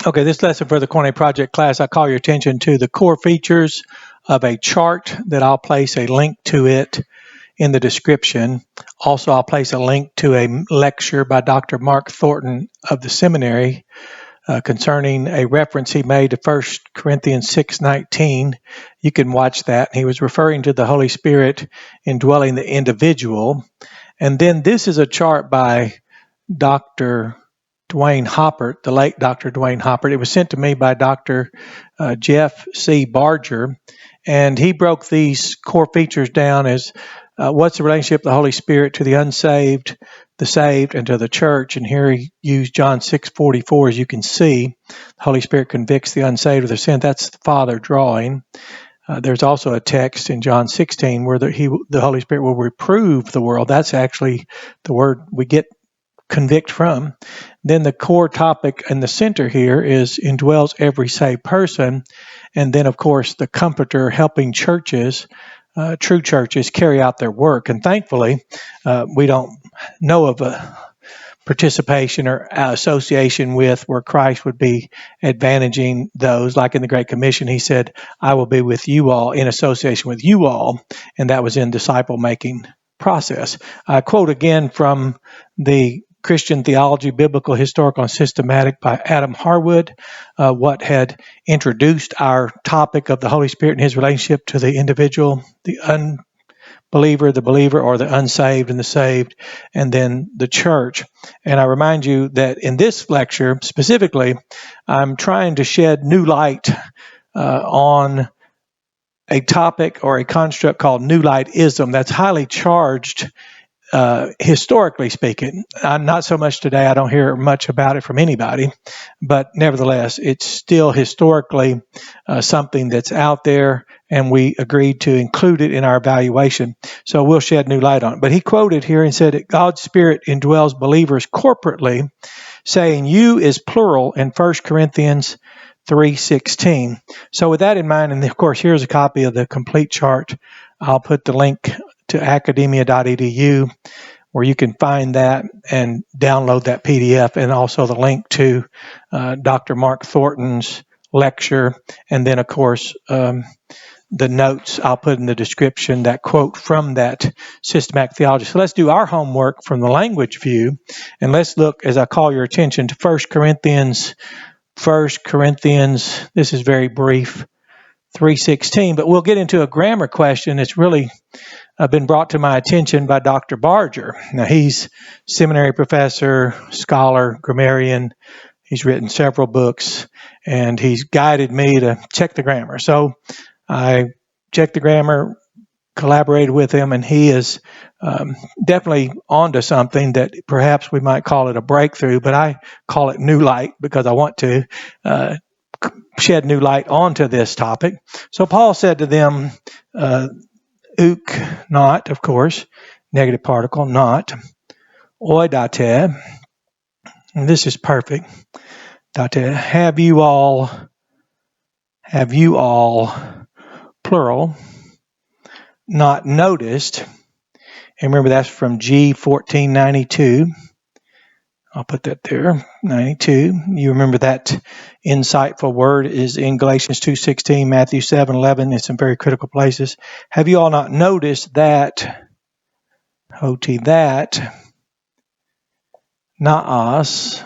Okay, this lesson for the Koine Project class, I call your attention to the core features of a chart that I'll place a link to it in the description. Also, I'll place a link to a lecture by Dr. Mark Thornton of the seminary concerning a reference he made to 1 Corinthians 6:19. You can watch that. He was referring to the Holy Spirit indwelling the individual. And then this is a chart by Dr. DeWayne Hoppert, the late Dr. DeWayne Hoppert. It was sent to me by Dr. Jeff C. Barger, and he broke these core features down as what's the relationship of the Holy Spirit to the unsaved, the saved, and to the church. And here he used John 6:44. As you can see, the Holy Spirit convicts the unsaved of their sin. That's the Father drawing. There's also a text in John 16 where the Holy Spirit will reprove the world. That's actually the word we get convict from. Then the core topic in the center here is indwells every saved person. And then, of course, the Comforter helping churches, true churches, carry out their work. And thankfully, we don't know of a participation or association with where Christ would be advantaging those. Like in the Great Commission, he said, I will be with you all in association with you all. And that was in disciple-making process. I quote again from the Christian Theology, Biblical, Historical, and Systematic by Adam Harwood, what had introduced our topic of the Holy Spirit and his relationship to the individual, the unbeliever, the believer, or the unsaved and the saved, and then the church. And I remind you that in this lecture, specifically, I'm trying to shed new light on a topic or a construct called New-Lightism that's highly charged historically speaking. Not so much today. I don't hear much about it from anybody, but nevertheless, it's still historically something that's out there, and we agreed to include it in our evaluation. So we'll shed new light on it. But he quoted here and said that God's Spirit indwells believers corporately, saying you is plural in 1 Corinthians 3:16. So with that in mind, and of course, here's a copy of the complete chart. I'll put the link to academia.edu where you can find that and download that PDF, and also the link to Dr. Mark Thornton's lecture. And then, of course, the notes I'll put in the description, that quote from that systematic theology. So let's do our homework from the language view, and let's look, as I call your attention, to 1 Corinthians, this is very brief, 3:16, but we'll get into a grammar question. It's really been brought to my attention by Dr. Barger. Now, he's seminary professor, scholar, grammarian. He's written several books, and he's guided me to check the grammar. So I checked the grammar, collaborated with him, and he is definitely onto something that perhaps we might call it a breakthrough, but I call it new light because I want to shed new light onto this topic. So Paul said to them, oîkεῖ, not, of course, negative particle, not, oîδατε, and this is perfect, date, have you all, plural, not noticed, and remember that's from G 1492, I'll put that there, 92. You remember that insightful word is in Galatians 2:16, Matthew 7:11, in some very critical places. Have you all not noticed that, that, naos,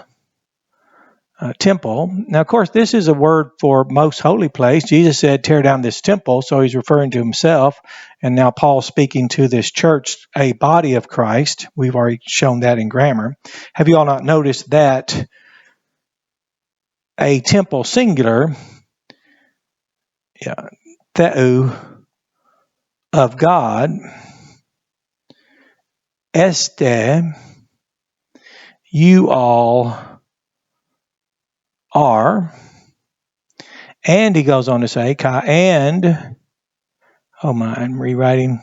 temple. Now, of course, this is a word for most holy place. Jesus said, tear down this temple, so he's referring to himself. And now Paul's speaking to this church, a body of Christ. We've already shown that in grammar. Have you all not noticed that a temple singular, theoǔ, of God, ἐστε, you all are, and he goes on to say, and, oh my, I'm rewriting,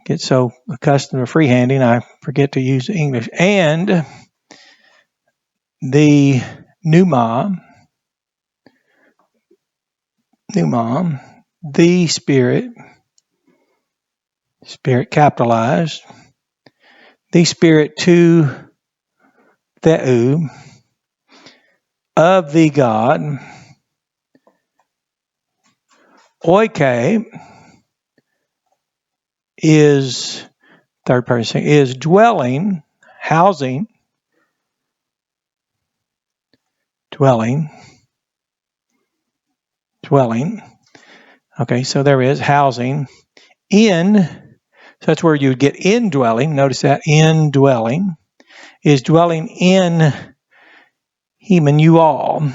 get so accustomed to freehanding, I forget to use English, and the pneuma, the Spirit capitalized, the Spirit to theoǔ, of the God, oîkεῖ is, third person, is dwelling, housing, dwelling. Okay, so there is housing in, so that's where you would get indwelling. Notice that indwelling is dwelling in him and you all.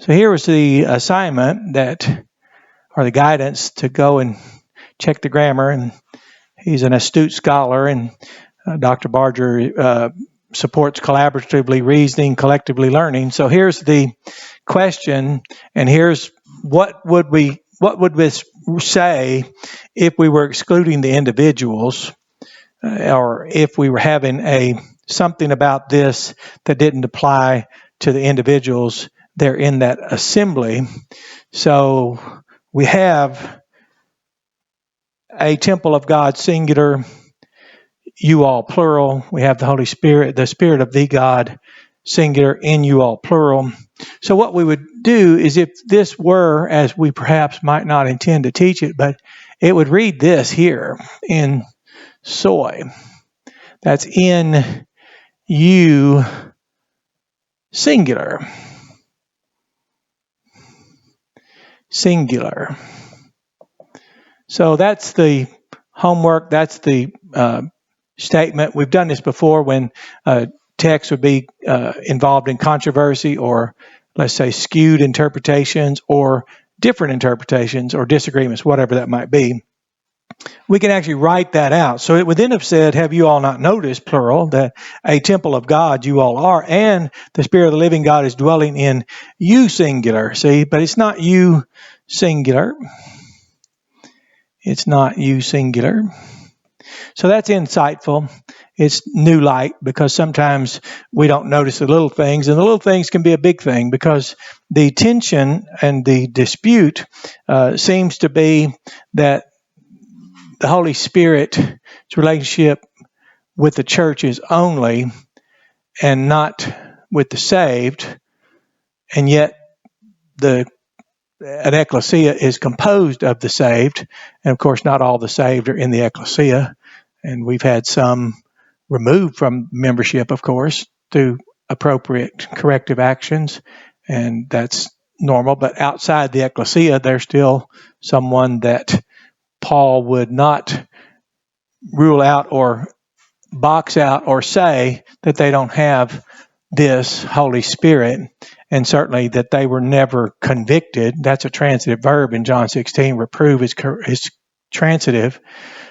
So here was the assignment that, or the guidance to go and check the grammar. And he's an astute scholar, and Dr. Barger supports collaboratively reasoning, collectively learning. So here's the question, and here's what would this say if we were excluding the individuals, or if we were having something about this that didn't apply to the individuals there in that assembly. So we have a temple of God, singular, you all, plural. We have the Holy Spirit, the Spirit of the God, singular, in you all, plural. So what we would do is, if this were, as we perhaps might not intend to teach it, but it would read this here in soy. That's in you, singular. Singular. So that's the homework. That's the statement. We've done this before when text would be involved in controversy, or let's say skewed interpretations, or different interpretations, or disagreements, whatever that might be. We can actually write that out. So it would then have said, have you all not noticed, plural, that a temple of God you all are, and the Spirit of the living God is dwelling in you, singular. See, but it's not you, singular. It's not you, singular. So that's insightful. It's new light, because sometimes we don't notice the little things, and the little things can be a big thing, because the tension and the dispute seems to be that the Holy Spirit's relationship with the church is only, and not with the saved, and yet an ecclesia is composed of the saved, and of course not all the saved are in the ecclesia, and we've had some removed from membership, of course, through appropriate corrective actions, and that's normal. But outside the ecclesia, there's still someone that Paul would not rule out or box out or say that they don't have this Holy Spirit, and certainly that they were never convicted. That's a transitive verb in John 16. Reprove is transitive.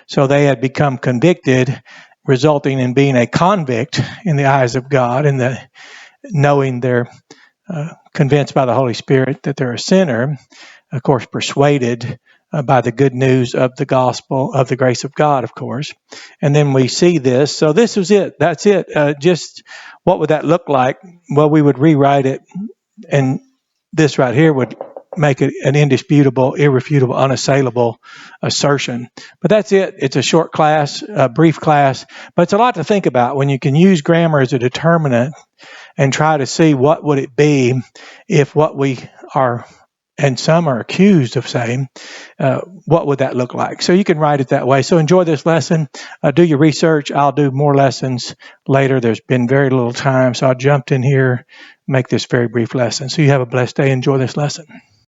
So they had become convicted, resulting in being a convict in the eyes of God, and knowing they're convinced by the Holy Spirit that they're a sinner, of course, persuaded by the good news of the gospel of the grace of God, of course. And then we see this. So this was it. That's it. Just what would that look like? Well, we would rewrite it, and this right here would make it an indisputable, irrefutable, unassailable assertion. But that's it. It's a short class, a brief class, but it's a lot to think about when you can use grammar as a determinant and try to see what would it be if what we are, and some are accused of saying, what would that look like? So you can write it that way. So enjoy this lesson. Do your research. I'll do more lessons later. There's been very little time, so I jumped in here, make this very brief lesson. So you have a blessed day. Enjoy this lesson.